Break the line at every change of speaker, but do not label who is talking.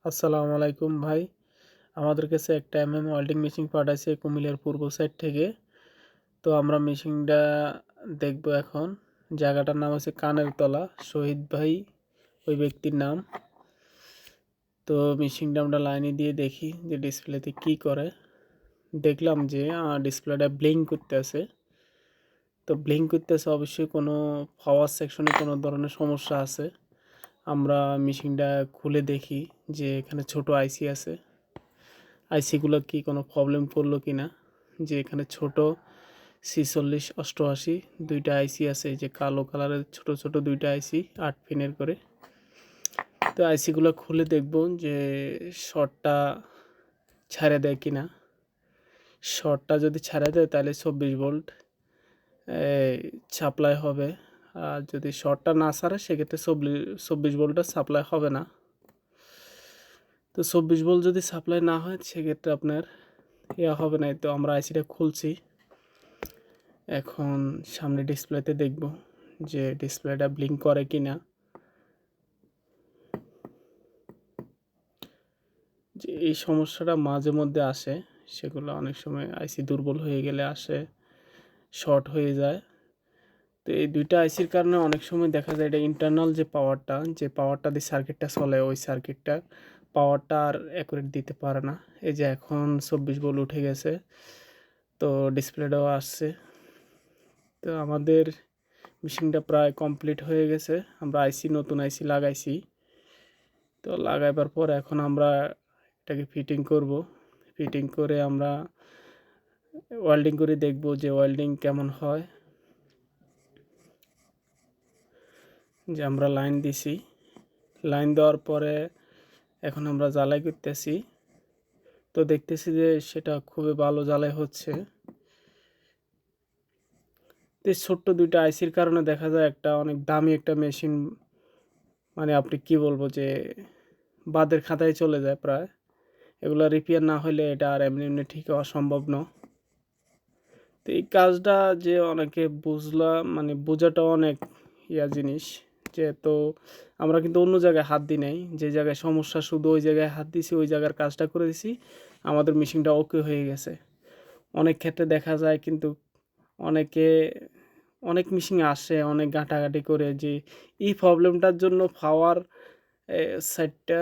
আসসালামু আলাইকুম ভাই। আমাদের কাছে একটা ওয়েল্ডিং মেশিন পাঠাইছে কুমিল্লার পূর্ব সাইড থেকে। তো আমরা মেশিনটা দেখব এখন। জায়গাটার নাম হচ্ছে কানের তলা, শহীদ ভাই ওই ব্যক্তির নাম। তো মেশিনটা আমরা লাইনে দিয়ে দেখি যে ডিসপ্লেতে কি করে। দেখলাম যে ডিসপ্লেটা ব্লিঙ্ক করতেছে। তো ব্লিঙ্ক করতেছে, অবশ্যই কোনো পাওয়ার সেকশনে কোনো ধরনের সমস্যা আছে। আমরা মেশিনটা খুলে দেখি যে এখানে ছোট আইসি আছে। আইসিগুলো কি কোনো প্রবলেম করলো কি না, যে এখানে ছোট 4688 দুইটা আইসি আছে, এই যে কালো কালারের ছোট ছোট দুইটা আইসি 8 পিনের করে। তো আইসিগুলো খুলে দেখব যে শর্টটা ছাড়ে দেয় কি না। শর্টটা যদি ছাড়ে দেয় তাহলে 24 ভোল্ট সাপ্লাই হবে, আর যদি শর্টটা না ছাড়ে সেক্ষেত্রে 24 ভোল্টের সাপ্লাই হবে না। তো 24 ভোল্ট যদি সাপ্লাই না হয় সেক্ষেত্রে আপনার হবে না। তো আমরা আইসিটা খুলছি, এখন সামনে ডিসপ্লেতে দেখব যে ডিসপ্লেটা ব্লিঙ্ক করে কি না। যে এই সমস্যাটা মাঝে মধ্যে আসে, সেগুলো অনেক সময় আইসি দুর্বল হয়ে গেলে আসে, শর্ট হয়ে যায়। তো এই দুইটা আইসির কারণে অনেক সময় দেখা যায় এটা ইন্টারনাল যে পাওয়ারটা দিয়ে সার্কিটটা চলে, ওই সার্কিটটার পাওয়ারটা আর অ্যাকুরেট দিতে পারে না। এই যে এখন 24 ভোল্ট উঠে গেছে, তো ডিসপ্লেটাও আসছে। তো আমাদের মেশিনটা প্রায় কমপ্লিট হয়ে গেছে। আমরা নতুন আইসি লাগাইছি। তো লাগাইবার পর এখন আমরা এটাকে ফিটিং করব। ফিটিং করে আমরা ওয়েল্ডিং করে দেখব যে ওয়েল্ডিং কেমন হয়। যে আমরা লাইন দিছি, লাইন দেওয়ার পরে এখন আমরা জ্বালাই করতেছি। তো দেখতেছি যে সেটা খুবই ভালো জ্বালাই হচ্ছে। তো ছোট্ট দুইটা আইসির কারণে দেখা যায় একটা অনেক দামি একটা মেশিন, মানে আপনি কি বলবো যে বাদের খাতায় চলে যায় প্রায়। এগুলো রিপেয়ার না হলে এটা আর এমনি এমনি ঠিক হওয়া সম্ভব না। তো এই কাজটা যে অনেকে মানে বোঝাটা অনেক জিনিস। যে তো আমরা কিন্তু অন্য জায়গায় হাত দিই নাই, যে জায়গায় সমস্যা শুধু ওই জায়গায় হাত দিছি, ওই জায়গার কাজটা করে দিছি, আমাদের মেশিনটা ওকে হয়ে গেছে। অনেক ক্ষেত্রে দেখা যায় কিন্তু অনেকে অনেক মেশিন আসে অনেক ঘাঁটাঘাঁটি করে যে এই প্রবলেমটার জন্য পাওয়ার সাইডটা